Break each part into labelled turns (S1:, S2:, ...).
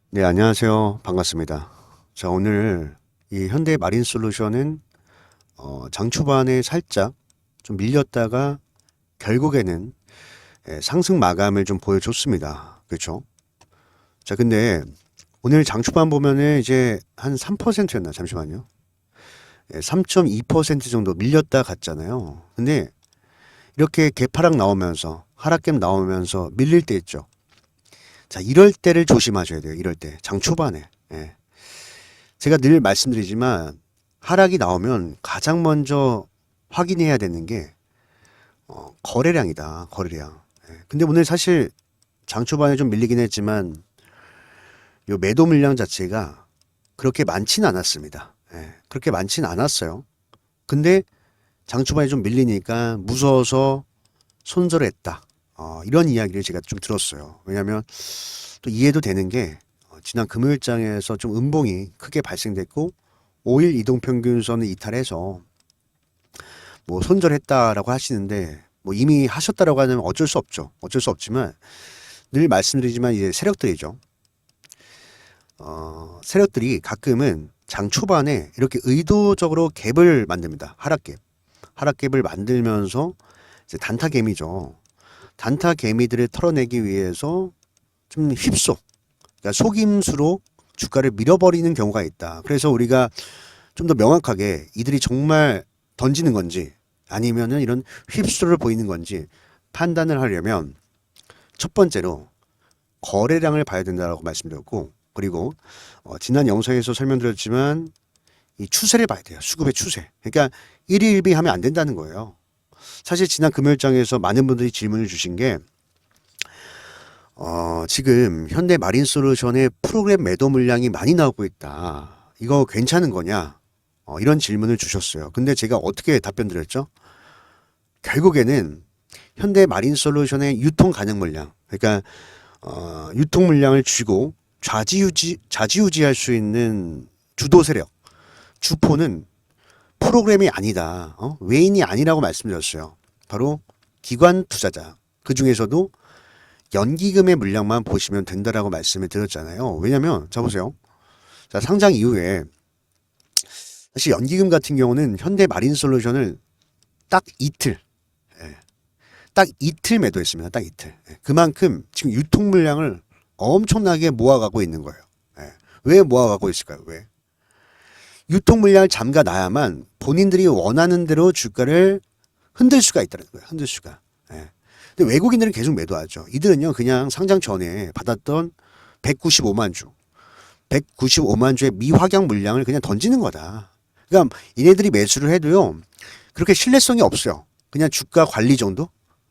S1: 네, 안녕하세요. 반갑습니다. 자, 오늘 이 현대 마린 솔루션은 장 초반에 살짝 좀 밀렸다가 결국에는 상승 마감을 좀 보여줬습니다. 그렇죠? 자, 근데 오늘 장 초반 보면은 이제 한 3%였나? 잠시만요. 3.2% 정도 밀렸다 갔잖아요. 근데 이렇게 개파락 나오면서 하락갭 나오면서 밀릴 때 있죠. 자, 이럴 때를 조심하셔야 돼요. 이럴 때. 장 초반에. 예. 제가 늘 말씀드리지만 하락이 나오면 가장 먼저 확인해야 되는 게 거래량이다. 거래량. 예. 근데 오늘 사실 장 초반에 좀 밀리긴 했지만 요 매도 물량 자체가 그렇게 많지는 않았습니다. 예. 그렇게 많지는 않았어요. 근데 장 초반에 좀 밀리니까 무서워서 손절했다. 이런 이야기를 제가 좀 들었어요. 왜냐하면 또 이해도 되는 게 지난 금요일장에서 좀 음봉이 크게 발생됐고 5일 이동평균선을 이탈해서 뭐 손절했다라고 하시는데 뭐 이미 하셨다라고 하면 어쩔 수 없죠. 어쩔 수 없지만 늘 말씀드리지만 이제 세력들이죠. 세력들이 가끔은 장 초반에 이렇게 의도적으로 갭을 만듭니다. 하락갭. 하락갭을 만들면서 이제 단타 개미죠. 단타 개미들을 털어내기 위해서 좀 휩속, 그러니까 속임수로 주가를 밀어버리는 경우가 있다. 그래서 우리가 좀 더 명확하게 이들이 정말 던지는 건지 아니면은 이런 휩쓸을 보이는 건지 판단을 하려면 첫 번째로 거래량을 봐야 된다고 말씀드렸고, 그리고 지난 영상에서 설명드렸지만 이 추세를 봐야 돼요. 수급의 추세. 그러니까 일희일비하면 안 된다는 거예요. 사실 지난 금요일장에서 많은 분들이 질문을 주신 게 지금 현대 마린솔루션의 프로그램 매도 물량이 많이 나오고 있다. 이거 괜찮은 거냐? 이런 질문을 주셨어요. 근데 제가 어떻게 답변 드렸죠? 결국에는 현대 마린솔루션의 유통 가능 물량, 그러니까 유통 물량을 쥐고 좌지우지할 수 있는 주도 세력, 주포는 프로그램이 아니다. 외인이 아니라고 말씀드렸어요. 바로 기관 투자자. 그 중에서도 연기금의 물량만 보시면 된다라고 말씀을 드렸잖아요. 왜냐면 자 보세요. 자, 상장 이후에 사실 연기금 같은 경우는 현대 마린솔루션을 딱 이틀, 예, 딱 이틀 매도했습니다. 딱 이틀. 예, 그만큼 지금 유통 물량을 엄청나게 모아가고 있는 거예요. 예, 왜 모아가고 있을까요? 왜? 유통 물량을 잠가 놔야만 본인들이 원하는 대로 주가를 흔들 수가 있다는 거예요. 흔들 수가. 예. 근데 외국인들은 계속 매도하죠. 이들은요, 그냥 상장 전에 받았던 195만 주, 195만 주의 미확약 물량을 그냥 던지는 거다. 그러니까 이네들이 매수를 해도요, 그렇게 신뢰성이 없어요. 그냥 주가 관리 정도?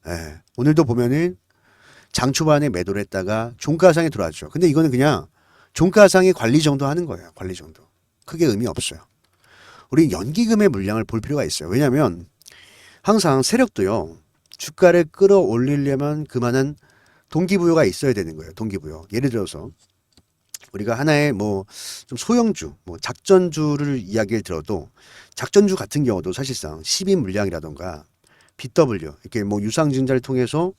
S1: 예. 오늘도 보면은 장 초반에 매도를 했다가 종가상에 들어왔죠. 근데 이거는 그냥 종가상의 관리 정도 하는 거예요. 관리 정도. 크게 의미 없어요. 우리 연기금의 물량을 볼 필요가 있어요. 왜냐하면 항상 세력도요. 주가를 끌어올리려면 그만한 동기부여가 있어야 되는 거예요. 동기부여. 예를 들어서 우리가 하나의 뭐 좀 소형주, 뭐 작전주를 이야기를 들어도 작전주 같은 경우도 사실상 10인 물량이라던가 BW 이렇게 뭐 유상증자를 통해서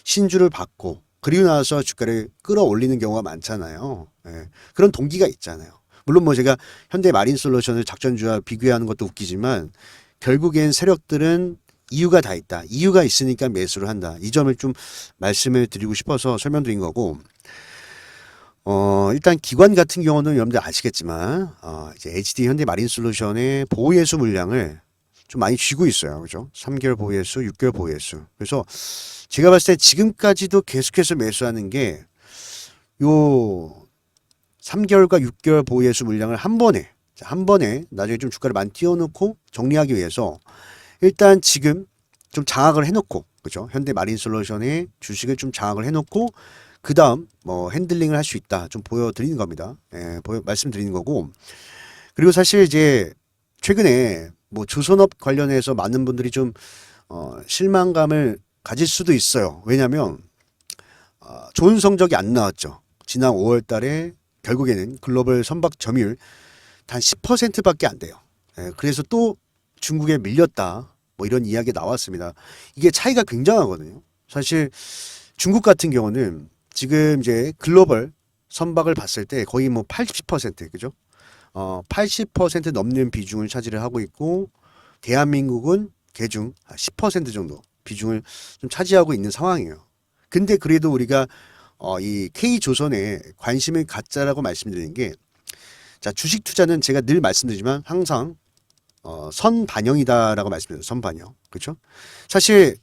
S1: 신주를 받고 그리고 나서 주가를 끌어올리는 경우가 많잖아요. 예. 그런 동기가 있잖아요. 물론 뭐 제가 현대 마린솔루션을 작전주와 비교하는 것도 웃기지만 결국엔 세력들은 이유가 다 있다. 이유가 있으니까 매수를 한다. 이 점을 좀 말씀을 드리고 싶어서 설명드린 거고, 일단 기관 같은 경우는 여러분들 아시겠지만, 이제 HD 현대 마린솔루션의 보호예수 물량을 좀 많이 쥐고 있어요. 그죠? 3개월 보호예수, 6개월 보호예수. 그래서 제가 봤을 때 지금까지도 계속해서 매수하는 게 요 3개월과 6개월 보호예수 물량을 한 번에 나중에 좀 주가를 많이 띄워놓고 정리하기 위해서 일단 지금 좀 장악을 해놓고, 그죠? 현대 마린솔루션의 주식을 좀 장악을 해놓고, 그 다음 뭐 핸들링을 할 수 있다. 좀 보여드리는 겁니다. 예, 말씀드리는 거고. 그리고 사실 이제 최근에 뭐 조선업 관련해서 많은 분들이 좀, 실망감을 가질 수도 있어요. 왜냐면, 좋은 성적이 안 나왔죠. 지난 5월 달에 결국에는 글로벌 선박 점유율 단 10%밖에 안 돼요. 예, 그래서 또 중국에 밀렸다. 뭐 이런 이야기 나왔습니다. 이게 차이가 굉장하거든요. 사실 중국 같은 경우는 지금 이제 글로벌 선박을 봤을 때 거의 뭐 80%, 그죠? 80% 넘는 비중을 차지를 하고 있고, 대한민국은 그중 10% 정도 비중을 좀 차지하고 있는 상황이에요. 근데 그래도 우리가 이 K조선에 관심을 갖자라고 말씀드리는 게, 자, 주식 투자는 제가 늘 말씀드리지만 항상 선반영이다라고 말씀드려요. 선반영. 그렇죠? 사실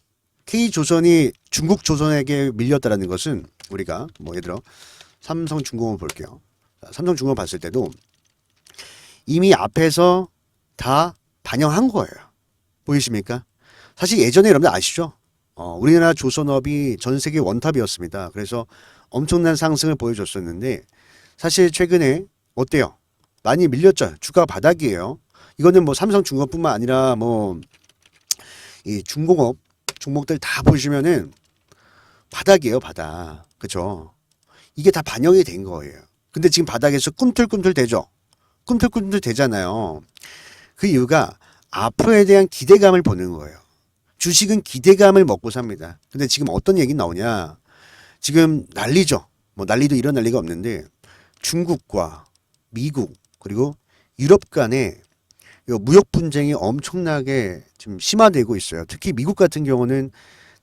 S1: K조선이 중국조선에게 밀렸다라는 것은 우리가 뭐 예를 들어 삼성중공업 볼게요. 자, 삼성중공업 봤을 때도 이미 앞에서 다 반영한 거예요. 보이십니까? 사실 예전에 여러분들 아시죠? 우리나라 조선업이 전 세계 원탑이었습니다. 그래서 엄청난 상승을 보여줬었는데 사실 최근에 어때요? 많이 밀렸죠. 주가 바닥이에요. 이거는 뭐 삼성중공업뿐만 아니라 뭐 이 중공업 종목들 다 보시면은 바닥이에요, 바닥. 그죠? 이게 다 반영이 된 거예요. 근데 지금 바닥에서 꿈틀꿈틀 되죠? 꿈틀꿈틀 되잖아요. 그 이유가 앞으로에 대한 기대감을 보는 거예요. 주식은 기대감을 먹고 삽니다. 근데 지금 어떤 얘기 나오냐? 지금 난리죠. 뭐 난리도 이런 난리가 없는데 중국과 미국 그리고 유럽 간에 무역 분쟁이 엄청나게 지금 심화되고 있어요. 특히 미국 같은 경우는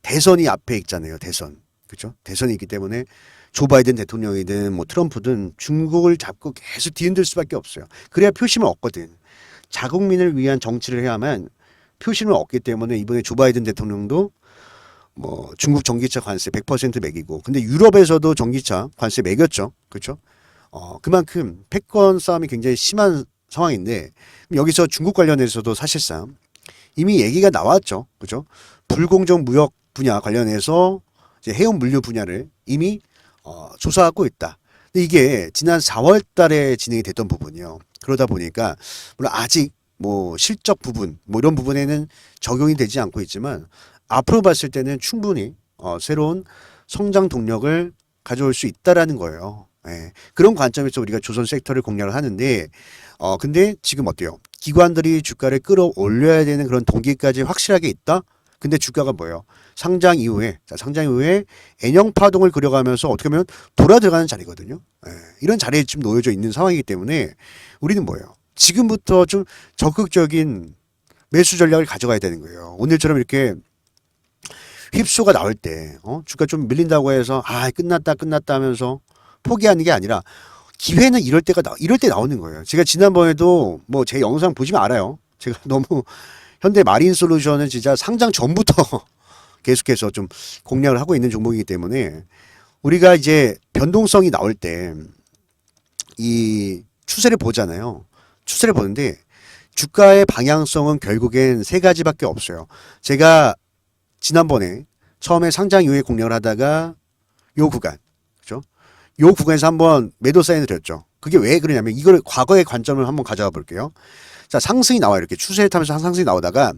S1: 대선이 앞에 있잖아요. 대선. 그렇죠? 대선이 있기 때문에 조 바이든 대통령이든 뭐 트럼프든 중국을 잡고 계속 뒤흔들 수밖에 없어요. 그래야 표심을 얻거든. 자국민을 위한 정치를 해야만 표심을 얻기 때문에 이번에 조 바이든 대통령도 뭐 중국 전기차 관세 100% 매기고, 근데 유럽에서도 전기차 관세 매겼죠. 그렇죠? 그만큼 패권 싸움이 굉장히 심한 상황인데, 여기서 중국 관련해서도 사실상 이미 얘기가 나왔죠. 그죠? 불공정 무역 분야 관련해서 이제 해운 물류 분야를 이미 조사하고 있다. 근데 이게 지난 4월 달에 진행이 됐던 부분이요. 그러다 보니까 물론 아직 뭐 실적 부분 뭐 이런 부분에는 적용이 되지 않고 있지만 앞으로 봤을 때는 충분히 새로운 성장 동력을 가져올 수 있다라는 거예요. 예. 그런 관점에서 우리가 조선 섹터를 공략을 하는데, 근데 지금 어때요? 기관들이 주가를 끌어올려야 되는 그런 동기까지 확실하게 있다? 근데 주가가 뭐예요? 상장 이후에, 자, 상장 이후에 N형 파동을 그려가면서 어떻게 보면 돌아 들어가는 자리거든요. 예. 이런 자리에 지금 놓여져 있는 상황이기 때문에 우리는 뭐예요? 지금부터 좀 적극적인 매수 전략을 가져가야 되는 거예요. 오늘처럼 이렇게 휩소가 나올 때, 주가 좀 밀린다고 해서, 끝났다 하면서 포기하는 게 아니라, 기회는 이럴 때 나오는 거예요. 제가 지난번에도 뭐 제 영상 보시면 알아요. 제가 너무 현대 마린 솔루션은 진짜 상장 전부터 계속해서 좀 공략을 하고 있는 종목이기 때문에 우리가 이제 변동성이 나올 때 이 추세를 보잖아요. 추세를 보는데 주가의 방향성은 결국엔 세 가지밖에 없어요. 제가 지난번에 처음에 상장 이후에 공략을 하다가 요 구간, 그죠? 요 구간에서 한번 매도 사인을 드렸죠. 그게 왜 그러냐면 이걸 과거의 관점을 한번 가져가 볼게요. 자, 상승이 나와요. 이렇게 추세를 타면서 상승이 나오다가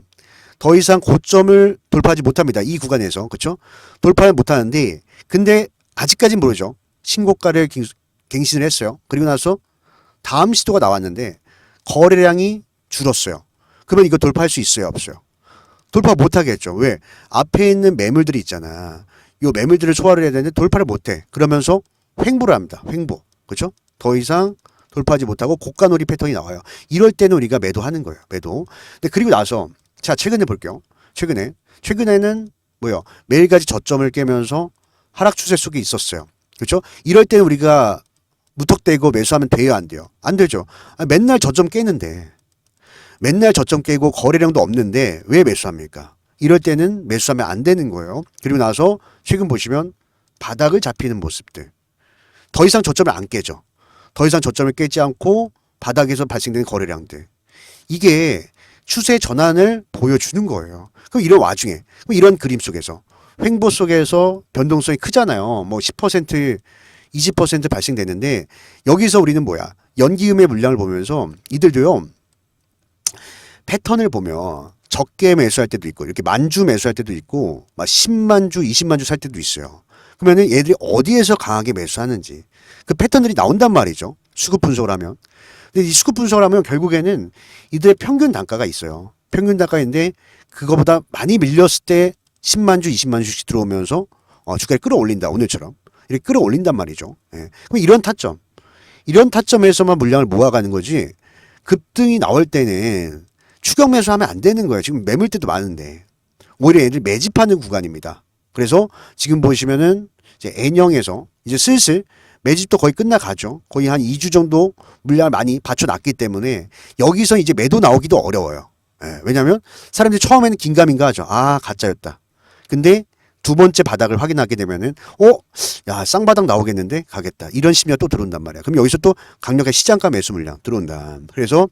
S1: 더 이상 고점을 돌파하지 못합니다. 이 구간에서. 그렇죠? 돌파를 못하는데 근데 아직까지는 모르죠. 신고가를 갱신을 했어요. 그리고 나서 다음 시도가 나왔는데 거래량이 줄었어요. 그러면 이거 돌파할 수 있어요? 없어요? 돌파 못하겠죠. 왜? 앞에 있는 매물들이 있잖아. 요 매물들을 소화를 해야 되는데 돌파를 못해. 그러면서 횡보를 합니다. 횡보. 그렇죠? 더 이상 돌파하지 못하고 고가놀이 패턴이 나와요. 이럴 때는 우리가 매도하는 거예요. 매도. 근데 그리고 나서 자, 최근에 볼게요. 최근에는 뭐요? 매일같이 저점을 깨면서 하락 추세 속에 있었어요. 그렇죠? 이럴 때는 우리가 무턱대고 매수하면 돼요, 안 돼요? 안 되죠. 맨날 저점 깨는데 맨날 저점 깨고 거래량도 없는데 왜 매수합니까? 이럴 때는 매수하면 안 되는 거예요. 그리고 나서 최근 보시면 바닥을 잡히는 모습들. 더 이상 저점을 안 깨죠. 더 이상 저점을 깨지 않고 바닥에서 발생되는 거래량들. 이게 추세 전환을 보여주는 거예요. 그럼 이런 와중에, 이런 그림 속에서, 횡보 속에서 변동성이 크잖아요. 뭐 10%, 20% 발생되는데 여기서 우리는 뭐야? 연기음의 물량을 보면서 이들도요. 패턴을 보면 적게 매수할 때도 있고 이렇게 만주 매수할 때도 있고 막 10만 주, 20만 주 살 때도 있어요. 그러면은 얘들이 어디에서 강하게 매수하는지 그 패턴들이 나온단 말이죠. 수급 분석을 하면. 근데 이 수급 분석을 하면 결국에는 이들의 평균 단가가 있어요. 평균 단가인데 그거보다 많이 밀렸을 때 10만 주, 20만 주씩 들어오면서 주가를 끌어올린다. 오늘처럼. 이렇게 끌어올린단 말이죠. 예. 그럼 이런 타점에서만 물량을 모아가는 거지 급등이 나올 때는 추격 매수하면 안 되는 거예요. 지금 매물대도 많은데 오히려 얘를 매집하는 구간입니다. 그래서 지금 보시면은 이제 N형에서 이제 슬슬 매집도 거의 끝나가죠. 거의 한 2주 정도 물량을 많이 받쳐놨기 때문에 여기서 이제 매도 나오기도 어려워요. 예, 왜냐하면 사람들이 처음에는 긴가민가 하죠. 아, 가짜였다. 근데 두 번째 바닥을 확인하게 되면은 야, 쌍바닥 나오겠는데 가겠다. 이런 심리가 또 들어온단 말이야. 그럼 여기서 또 강력한 시장가 매수 물량 들어온다. 그래서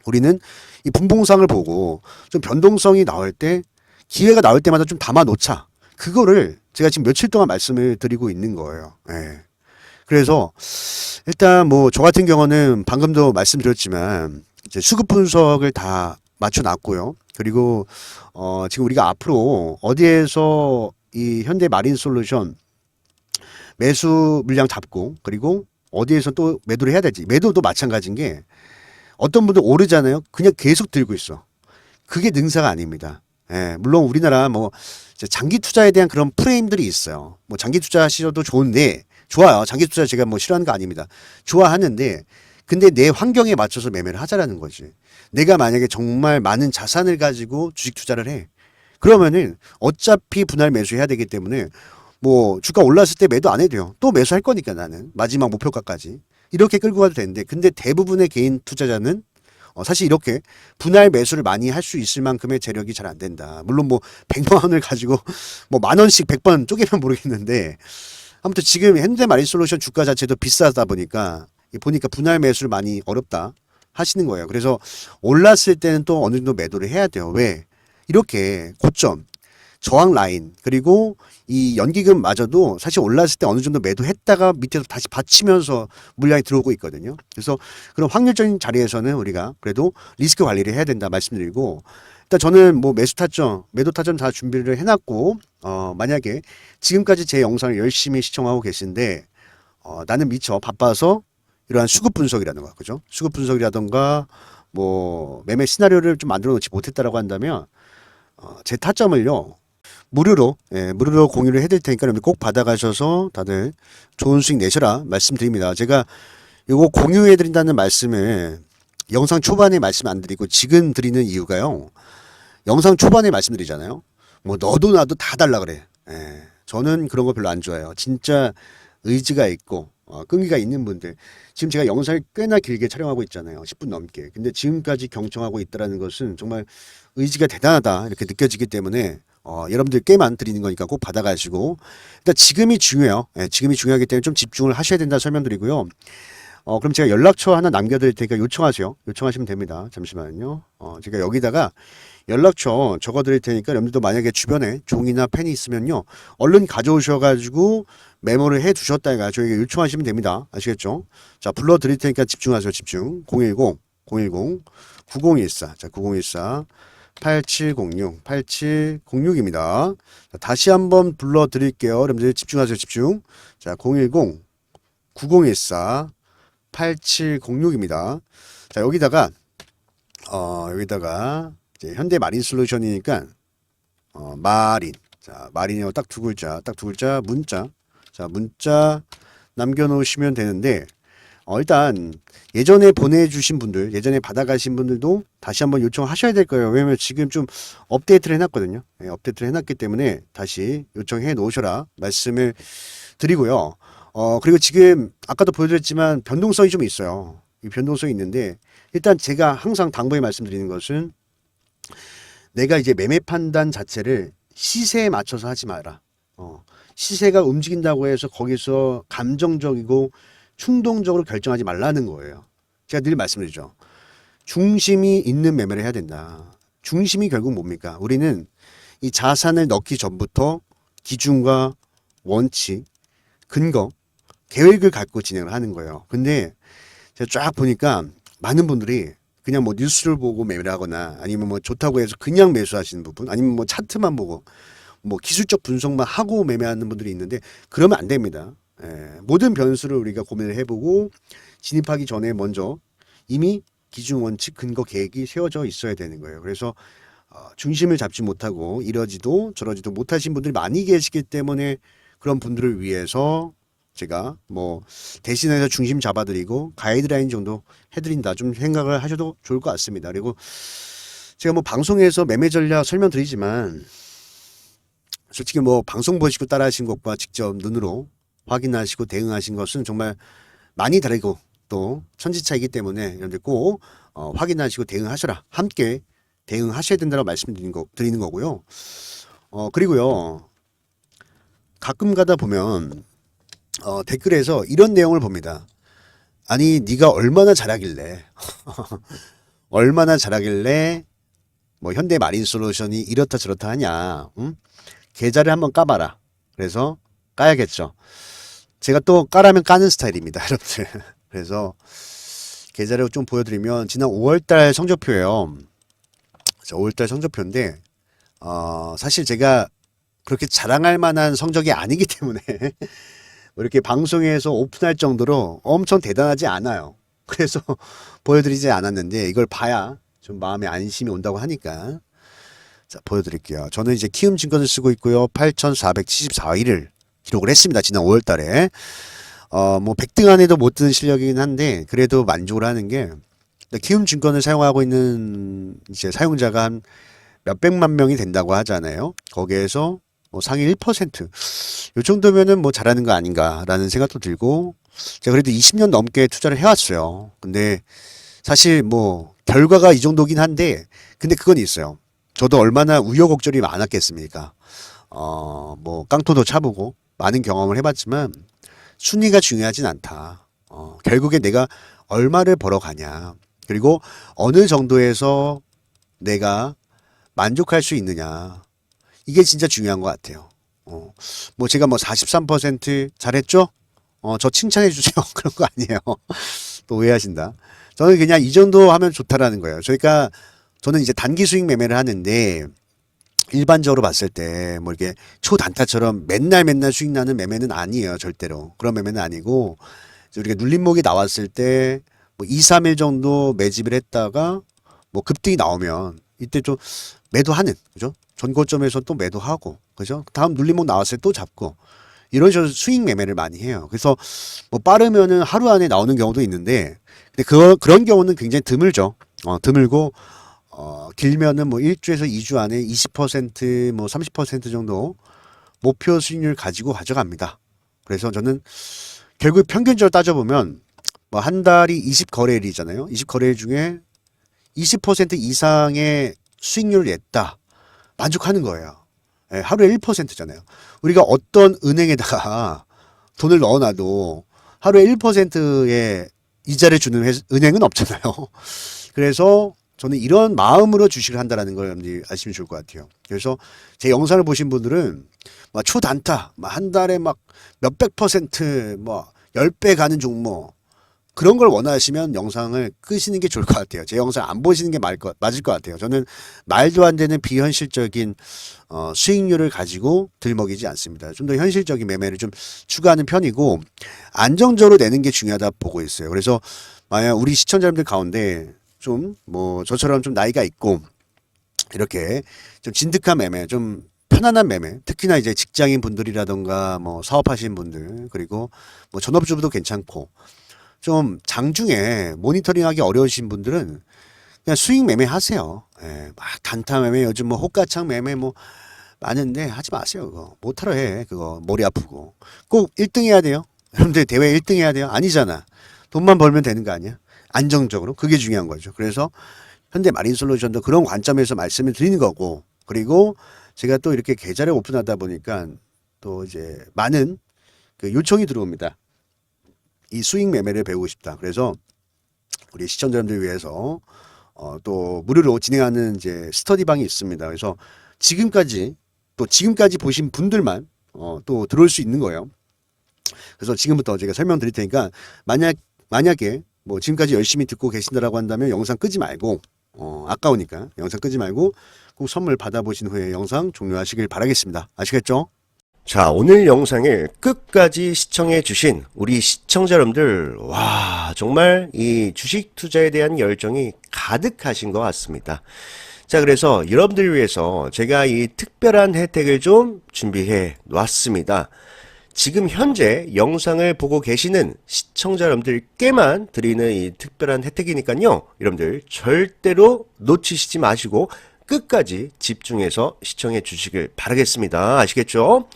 S1: 우리는 이 분봉상을 보고 좀 변동성이 나올 때 기회가 나올 때마다 좀 담아 놓자. 그거를 제가 지금 며칠 동안 말씀을 드리고 있는 거예요. 예. 그래서 일단 뭐 저 같은 경우는 방금도 말씀드렸지만 이제 수급 분석을 다 맞춰 놨고요. 그리고 지금 우리가 앞으로 어디에서 이 현대 마린 솔루션 매수 물량 잡고 그리고 어디에서 또 매도를 해야 될지 매도도 마찬가지인 게 어떤 분들 오르잖아요. 그냥 계속 들고 있어. 그게 능사가 아닙니다. 예, 물론 우리나라 뭐 이제 장기 투자에 대한 그런 프레임들이 있어요. 뭐 장기 투자 하셔도 좋은데 좋아요. 장기 투자 제가 뭐 싫어하는 거 아닙니다. 좋아하는데 근데 내 환경에 맞춰서 매매를 하자라는 거지. 내가 만약에 정말 많은 자산을 가지고 주식 투자를 해. 그러면은 어차피 분할 매수해야 되기 때문에 뭐 주가 올랐을 때 매도 안 해도 돼요. 또 매수할 거니까 나는 마지막 목표가까지 이렇게 끌고 가도 되는데 근데 대부분의 개인 투자자는 사실 이렇게 분할 매수를 많이 할 수 있을 만큼의 재력이 잘 안 된다. 물론 뭐 100만 원을 가지고 뭐 만 원씩 100번 쪼개면 모르겠는데 아무튼 지금 현대마린솔루션 주가 자체도 비싸다 보니까 분할 매수를 많이 어렵다 하시는 거예요. 그래서 올랐을 때는 또 어느 정도 매도를 해야 돼요. 왜? 이렇게 고점, 저항 라인 그리고 이 연기금마저도 사실 올랐을 때 어느 정도 매도했다가 밑에서 다시 받치면서 물량이 들어오고 있거든요. 그래서 그런 확률적인 자리에서는 우리가 그래도 리스크 관리를 해야 된다 말씀드리고 일단 저는 뭐 매수 타점, 매도 타점 다 준비를 해놨고 만약에 지금까지 제 영상을 열심히 시청하고 계신데 나는 미처 바빠서 이러한 수급 분석이라든가 그죠? 수급 분석이라든가 뭐 매매 시나리오를 좀 만들어 놓지 못했다라고 한다면 제 타점을요 무료로 공유를 해드릴 테니까 여러분 꼭 받아가셔서 다들 좋은 수익 내셔라 말씀드립니다. 제가 이거 공유해드린다는 말씀을 영상 초반에 말씀 안 드리고 지금 드리는 이유가요. 영상 초반에 말씀드리잖아요. 뭐 너도 나도 다 달라 그래. 예, 저는 그런 거 별로 안 좋아해요. 진짜 의지가 있고 끈기가 있는 분들. 지금 제가 영상을 꽤나 길게 촬영하고 있잖아요. 10분 넘게. 근데 지금까지 경청하고 있다라는 것은 정말 의지가 대단하다 이렇게 느껴지기 때문에 여러분들께만 드리는 거니까 꼭 받아가시고 일단 지금이 중요해요. 예, 지금이 중요하기 때문에 좀 집중을 하셔야 된다 설명드리고요. 그럼 제가 연락처 하나 남겨드릴 테니까 요청하세요. 요청하시면 됩니다. 잠시만요. 제가 여기다가 연락처 적어드릴 테니까 여러분들도 만약에 주변에 종이나 펜이 있으면요. 얼른 가져오셔가지고 메모를 해 두셨다가 저에게 요청하시면 됩니다. 아시겠죠? 자, 불러드릴 테니까 집중하세요. 집중. 9014. 자, 9014. 8706입니다. 다시 한번 불러드릴게요. 여러분들 집중하세요. 집중. 자, 9014. 8706입니다. 자, 여기다가 이제 현대 마린 솔루션이니까 마린. 자, 마린이요. 딱 두 글자. 문자. 자, 문자 남겨 놓으시면 되는데 일단 예전에 보내주신 분들, 예전에 받아가신 분들도 다시 한번 요청하셔야 될 거예요. 왜냐면 지금 좀 업데이트를 해놨거든요. 네, 업데이트를 해놨기 때문에 다시 요청해 놓으셔라 말씀을 드리고요. 그리고 지금 아까도 보여드렸지만 변동성이 좀 있어요. 이 변동성이 있는데 일단 제가 항상 당부해 말씀드리는 것은 내가 이제 매매 판단 자체를 시세에 맞춰서 하지 마라. 시세가 움직인다고 해서 거기서 감정적이고 충동적으로 결정하지 말라는 거예요. 제가 늘 말씀드리죠. 중심이 있는 매매를 해야 된다. 중심이 결국 뭡니까? 우리는 이 자산을 넣기 전부터 기준과 원칙, 근거, 계획을 갖고 진행을 하는 거예요. 근데 제가 쫙 보니까 많은 분들이 그냥 뭐 뉴스를 보고 매매를 하거나 아니면 뭐 좋다고 해서 그냥 매수하시는 부분 아니면 뭐 차트만 보고 뭐 기술적 분석만 하고 매매하는 분들이 있는데 그러면 안 됩니다. 모든 변수를 우리가 고민을 해보고 진입하기 전에 먼저 이미 기준 원칙 근거 계획이 세워져 있어야 되는 거예요. 그래서 중심을 잡지 못하고 이러지도 저러지도 못하신 분들이 많이 계시기 때문에 그런 분들을 위해서 제가 뭐 대신해서 중심 잡아드리고 가이드라인 정도 해드린다 좀 생각을 하셔도 좋을 것 같습니다. 그리고 제가 뭐 방송에서 매매 전략 설명드리지만 솔직히 뭐 방송 보시고 따라하신 것과 직접 눈으로 확인하시고 대응하신 것은 정말 많이 다르고 또 천지차이기 때문에 여러분들 꼭 확인하시고 대응하셔라. 함께 대응하셔야 된다고 말씀드리는 거고요. 그리고요. 가끔 가다 보면 댓글에서 이런 내용을 봅니다. 아니 네가 얼마나 잘하길래 얼마나 잘하길래 뭐 현대 마린솔루션이 이렇다 저렇다 하냐. 응? 계좌를 한번 까봐라. 그래서 까야겠죠. 제가 또 까라면 까는 스타일입니다, 여러분들. 그래서 계좌를 좀 보여드리면 지난 5월달 성적표예요. 5월달 성적표인데 사실 제가 그렇게 자랑할 만한 성적이 아니기 때문에 이렇게 방송에서 오픈할 정도로 엄청 대단하지 않아요. 그래서 보여드리지 않았는데 이걸 봐야 좀 마음에 안심이 온다고 하니까 자 보여드릴게요. 저는 이제 키움증권을 쓰고 있고요. 8,474일을 기록을 했습니다. 지난 5월달에 뭐 100등 안에도 못 드는 실력이긴 한데 그래도 만족을 하는 게 키움증권을 사용하고 있는 이제 사용자가 한 몇백만 명이 된다고 하잖아요. 거기에서 뭐 상위 1%. 요 정도면은 뭐 잘하는 거 아닌가라는 생각도 들고 제가 그래도 20년 넘게 투자를 해왔어요. 근데 사실 뭐 결과가 이 정도긴 한데 근데 그건 있어요. 저도 얼마나 우여곡절이 많았겠습니까? 뭐 깡통도 차보고 많은 경험을 해봤지만 순위가 중요하진 않다. 결국에 내가 얼마를 벌어가냐. 그리고 어느 정도에서 내가 만족할 수 있느냐. 이게 진짜 중요한 것 같아요. 뭐 제가 뭐 43% 잘했죠? 저 칭찬해 주세요. 그런 거 아니에요. 또 오해하신다. 저는 그냥 이 정도 하면 좋다라는 거예요. 그러니까 저는 이제 단기 수익 매매를 하는데 일반적으로 봤을 때 뭐 이렇게 초단타처럼 맨날 수익 나는 매매는 아니에요. 절대로. 그런 매매는 아니고 우리가 눌림목이 나왔을 때 뭐 2, 3일 정도 매집을 했다가 뭐 급등이 나오면 이때 좀 매도하는 그죠? 전고점에서 또 매도하고 그죠? 다음 눌림목 나왔을 때 또 잡고 이런 식으로 수익 매매를 많이 해요. 그래서 뭐 빠르면은 하루 안에 나오는 경우도 있는데 근데 그런 경우는 굉장히 드물죠. 드물고 길면은 뭐 1주에서 2주 안에 20%뭐 30% 정도 목표 수익률 가지고 가져갑니다. 그래서 저는 결국 평균적으로 따져보면 뭐 한 달이 20거래일이잖아요. 20거래일 중에 20% 이상의 수익률을 냈다. 만족하는 거예요. 예, 하루에 1%잖아요. 우리가 어떤 은행에다가 돈을 넣어놔도 하루에 1%의 이자를 주는 은행은 없잖아요. 그래서 저는 이런 마음으로 주식을 한다는 걸 여러분들이 아시면 좋을 것 같아요. 그래서 제 영상을 보신 분들은 막 초단타, 막 한 달에 막 몇백 퍼센트, 뭐 10배 가는 종목 그런 걸 원하시면 영상을 끄시는 게 좋을 것 같아요. 제 영상 안 보시는 게 맞을 것 같아요. 저는 말도 안 되는 비현실적인 수익률을 가지고 들먹이지 않습니다. 좀 더 현실적인 매매를 좀 추구하는 편이고 안정적으로 내는 게 중요하다 보고 있어요. 그래서 만약 우리 시청자분들 가운데 좀 뭐 저처럼 좀 나이가 있고 이렇게 좀 진득한 매매, 좀 편안한 매매, 특히나 이제 직장인 분들이라던가 뭐 사업하시는 분들 그리고 뭐 전업주부도 괜찮고 좀 장중에 모니터링하기 어려우신 분들은 그냥 수익 매매 하세요. 예, 막 단타 매매 요즘 뭐 호가창 매매 뭐 많은데 하지 마세요. 그거 못하러 해. 그거 머리 아프고 꼭 1등 해야 돼요. 여러분들 대회 1등 해야 돼요? 아니잖아. 돈만 벌면 되는 거 아니야? 안정적으로 그게 중요한 거죠. 그래서 현대 마린솔루션도 그런 관점에서 말씀을 드리는 거고 그리고 제가 또 이렇게 계좌를 오픈하다 보니까 또 이제 많은 그 요청이 들어옵니다. 이 수익 매매를 배우고 싶다. 그래서 우리 시청자분들 위해서 또 무료로 진행하는 이제 스터디방이 있습니다. 그래서 지금까지 보신 분들만 또 들어올 수 있는 거예요. 그래서 지금부터 제가 설명드릴 테니까 만약에 뭐 지금까지 열심히 듣고 계신다라고 한다면 영상 끄지 말고 아까우니까 영상 끄지 말고 꼭 선물 받아보신 후에 영상 종료하시길 바라겠습니다. 아시겠죠? 자, 오늘 영상을 끝까지 시청해 주신 우리 시청자 여러분들, 와, 정말 이 주식 투자에 대한 열정이 가득하신 것 같습니다. 자, 그래서 여러분들을 위해서 제가 이 특별한 혜택을 좀 준비해 놨습니다. 지금 현재 영상을 보고 계시는 시청자 여러분들께만 드리는 이 특별한 혜택이니까요. 여러분들 절대로 놓치시지 마시고 끝까지 집중해서 시청해 주시길 바라겠습니다. 아시겠죠?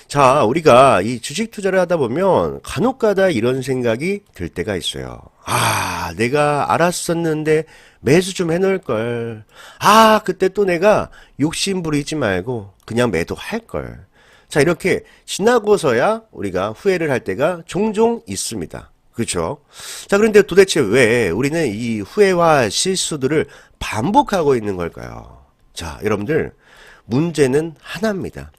S1: 자, 우리가 이 주식 투자를 하다 보면 간혹가다 이런 생각이 들 때가 있어요. 아, 내가 알았었는데 매수 좀 해놓을 걸. 아, 그때 또 내가 욕심 부리지 말고 그냥 매도할 걸. 자, 이렇게 지나고서야 우리가 후회를 할 때가 종종 있습니다. 그렇죠? 자, 그런데 도대체 왜 우리는 이 후회와 실수들을 반복하고 있는 걸까요? 자, 여러분들, 문제는 하나입니다.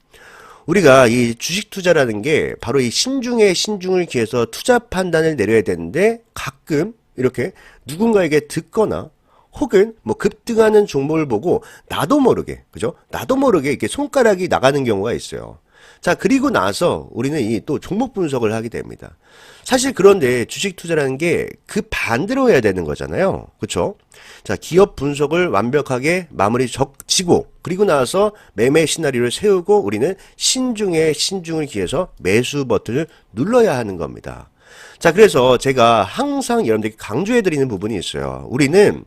S1: 우리가 이 주식 투자라는 게 바로 이 신중에 신중을 기해서 투자 판단을 내려야 되는데 가끔 이렇게 누군가에게 듣거나 혹은 뭐 급등하는 종목을 보고 나도 모르게, 그죠? 나도 모르게 이렇게 손가락이 나가는 경우가 있어요. 자, 그리고 나서 우리는 이 또 종목 분석을 하게 됩니다. 사실 그런데 주식 투자라는 게 그 반대로 해야 되는 거잖아요. 그쵸? 자, 기업 분석을 완벽하게 마무리 지고 그리고 나서 매매 시나리오를 세우고 우리는 신중에 신중을 기해서 매수 버튼을 눌러야 하는 겁니다. 자, 그래서 제가 항상 여러분들께 강조해 드리는 부분이 있어요. 우리는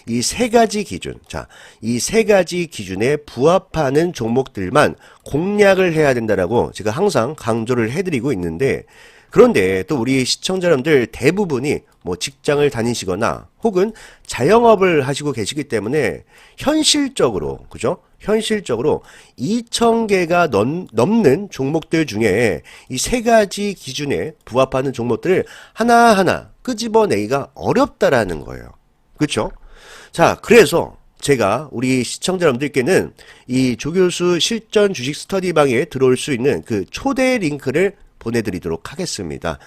S1: 이 세 가지 기준, 자, 이 세 가지 기준에 부합하는 종목들만 공략을 해야 된다라고 제가 항상 강조를 해드리고 있는데, 그런데 또 우리 시청자 여러분들 대부분이 뭐 직장을 다니시거나 혹은 자영업을 하시고 계시기 때문에 현실적으로, 그죠? 현실적으로 2,000개가 넘는 종목들 중에 이 세 가지 기준에 부합하는 종목들을 하나하나 끄집어내기가 어렵다라는 거예요. 그렇죠? 자, 그래서 제가 우리 시청자 여러분들께는 이 조교수 실전 주식 스터디방에 들어올 수 있는 그 초대 링크를 보내드리도록 하겠습니다.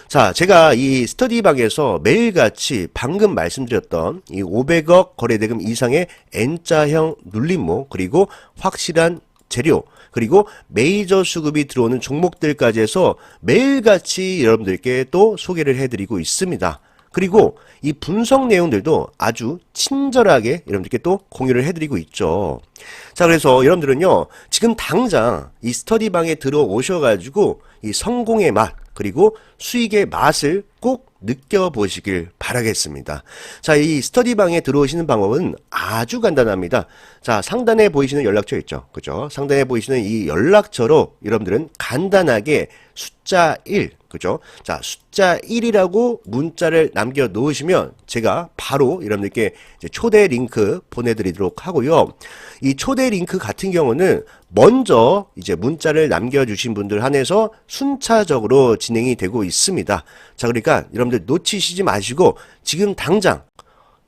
S1: 자, 제가 이 스터디방에서 매일같이 방금 말씀드렸던 이 500억 거래대금 이상의 N자형 눌림목, 그리고 확실한 재료, 그리고 메이저 수급이 들어오는 종목들까지 해서 매일같이 여러분들께 또 소개를 해드리고 있습니다. 그리고 이 분석 내용들도 아주 친절하게 여러분들께 또 공유를 해드리고 있죠. 자, 그래서 여러분들은요, 지금 당장 이 스터디방에 들어오셔가지고 이 성공의 맛, 그리고 수익의 맛을 꼭 느껴보시길 바라겠습니다. 자, 이 스터디방에 들어오시는 방법은 아주 간단합니다. 자, 상단에 보이시는 연락처 있죠? 그죠? 상단에 보이시는 이 연락처로 여러분들은 간단하게 숫자 1, 그죠? 자, 숫자 1이라고 문자를 남겨 놓으시면 제가 바로 여러분들께 이제 초대 링크 보내드리도록 하고요. 이 초대 링크 같은 경우는 먼저 이제 문자를 남겨주신 분들 한해서 순차적으로 진행이 되고 있습니다. 자, 그러니까 여러분들 놓치시지 마시고 지금 당장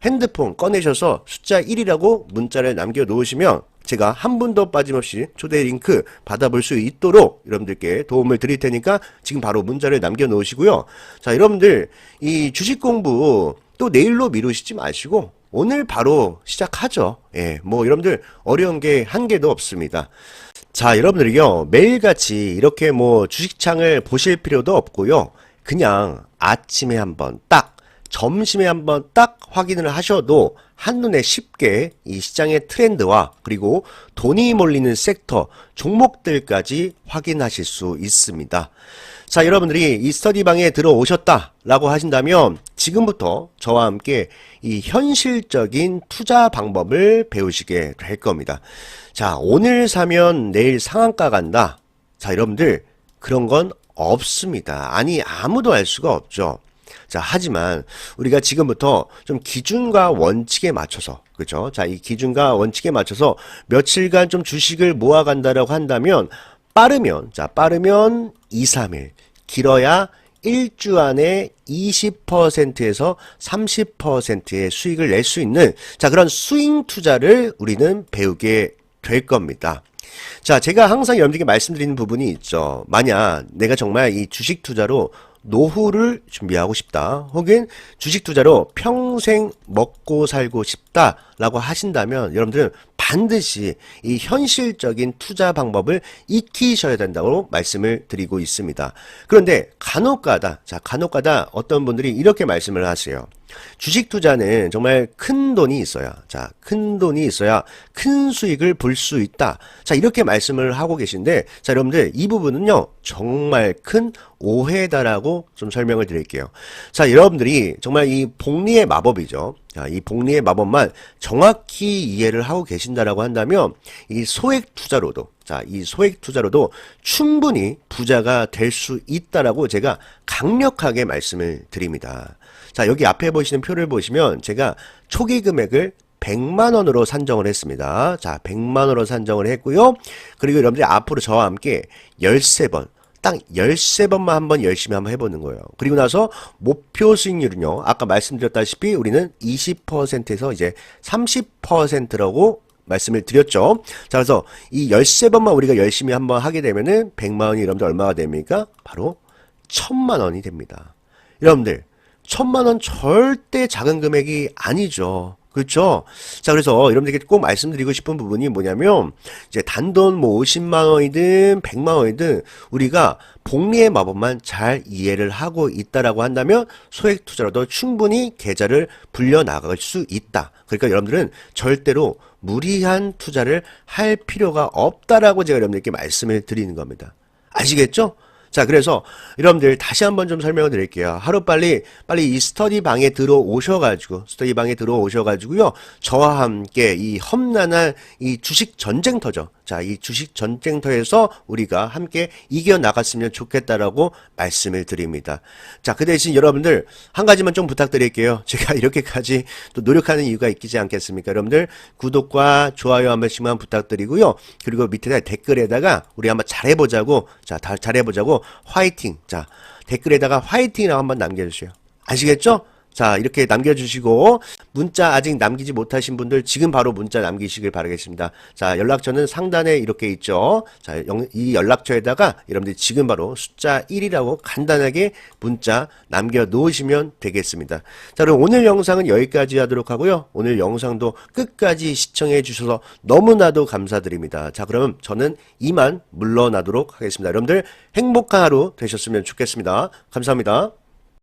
S1: 핸드폰 꺼내셔서 숫자 1이라고 문자를 남겨 놓으시면 제가 한 분도 빠짐없이 초대 링크 받아볼 수 있도록 여러분들께 도움을 드릴 테니까 지금 바로 문자를 남겨 놓으시고요. 자, 여러분들 이 주식 공부 또 내일로 미루시지 마시고 오늘 바로 시작하죠. 예, 뭐 여러분들 어려운 게 한 개도 없습니다. 자, 여러분들이요, 매일같이 이렇게 뭐 주식창을 보실 필요도 없고요. 그냥 아침에 한번 딱, 점심에 한번 딱 확인을 하셔도 한눈에 쉽게 이 시장의 트렌드와 그리고 돈이 몰리는 섹터, 종목들까지 확인하실 수 있습니다. 자, 여러분들이 이 스터디방에 들어오셨다라고 하신다면 지금부터 저와 함께 이 현실적인 투자 방법을 배우시게 될 겁니다. 자, 오늘 사면 내일 상한가 간다. 자, 여러분들 그런 건 없습니다. 아니, 아무도 알 수가 없죠. 자, 하지만 우리가 지금부터 좀 기준과 원칙에 맞춰서, 그죠? 자, 이 기준과 원칙에 맞춰서 며칠간 좀 주식을 모아간다라고 한다면 빠르면 2, 3일, 길어야 1주 안에 20%에서 30%의 수익을 낼 수 있는, 자, 그런 스윙 투자를 우리는 배우게 될 겁니다. 자, 제가 항상 여러분들께 말씀드리는 부분이 있죠. 만약 내가 정말 이 주식 투자로 노후를 준비하고 싶다, 혹은 주식 투자로 평생 먹고 살고 싶다라고 하신다면 여러분들은
S2: 반드시 이 현실적인 투자 방법을 익히셔야 된다고 말씀을 드리고 있습니다. 그런데 간혹가다 어떤 분들이 이렇게 말씀을 하세요. 주식 투자는 정말 큰 돈이 있어야, 큰 돈이 있어야 큰 수익을 볼 수 있다. 이렇게 말씀을 하고 계신데, 여러분들 이 부분은요, 정말 큰 오해다라고 좀 설명을 드릴게요. 여러분들이 정말 이 복리의 마법이죠. 이 복리의 마법만 정확히 이해를 하고 계신다라고 한다면, 이 소액 투자로도 충분히 부자가 될 수 있다라고 제가 강력하게 말씀을 드립니다. 여기 앞에 보시는 표를 보시면 제가 초기 금액을 100만 원으로 산정을 했습니다. 100만 원으로 산정을 했고요. 그리고 여러분들이 앞으로 저와 함께 13번, 딱 13번만 한번 열심히 한번 해보는 거예요. 그리고 나서 목표 수익률은요, 아까 말씀드렸다시피 우리는 20%에서 이제 30%라고 말씀을 드렸죠. 그래서 이 13번만 우리가 열심히 한번 하게 되면은 100만 원이 여러분들 얼마가 됩니까? 바로 1000만 원이 됩니다. 여러분들 1000만 원 절대 작은 금액이 아니죠. 그렇죠? 그래서 여러분들께 꼭 말씀드리고 싶은 부분이 뭐냐면, 이제 단돈 뭐 50만 원이든 100만 원이든 우리가 복리의 마법만 잘 이해를 하고 있다라고 한다면 소액 투자로도 충분히 계좌를 불려 나갈 수 있다. 그러니까 여러분들은 절대로 무리한 투자를 할 필요가 없다라고 제가 여러분들께 말씀을 드리는 겁니다. 아시겠죠? 그래서 여러분들 다시 한번 좀 설명을 드릴게요. 하루빨리 이 스터디 방에 들어오셔가지고요. 저와 함께 이 험난한 이 주식 전쟁터죠. 이 주식 전쟁터에서 우리가 함께 이겨나갔으면 좋겠다라고 말씀을 드립니다. 그 대신 여러분들 한 가지만 좀 부탁드릴게요. 제가 이렇게까지 또 노력하는 이유가 있지 않겠습니까? 여러분들 구독과 좋아요 한 번씩만 부탁드리고요. 그리고 밑에 댓글에다가 우리 한번 잘해보자고, 잘해보자고 화이팅. 댓글에다가 화이팅이라고 한번 남겨주세요. 아시겠죠? 이렇게 남겨주시고, 문자 아직 남기지 못하신 분들 지금 바로 문자 남기시길 바라겠습니다. 연락처는 상단에 이렇게 있죠. 이 연락처에다가 여러분들이 지금 바로 숫자 1이라고 간단하게 문자 남겨 놓으시면 되겠습니다. 그럼 오늘 영상은 여기까지 하도록 하고요. 오늘 영상도 끝까지 시청해 주셔서 너무나도 감사드립니다. 그럼 저는 이만 물러나도록 하겠습니다. 여러분들 행복한 하루 되셨으면 좋겠습니다. 감사합니다.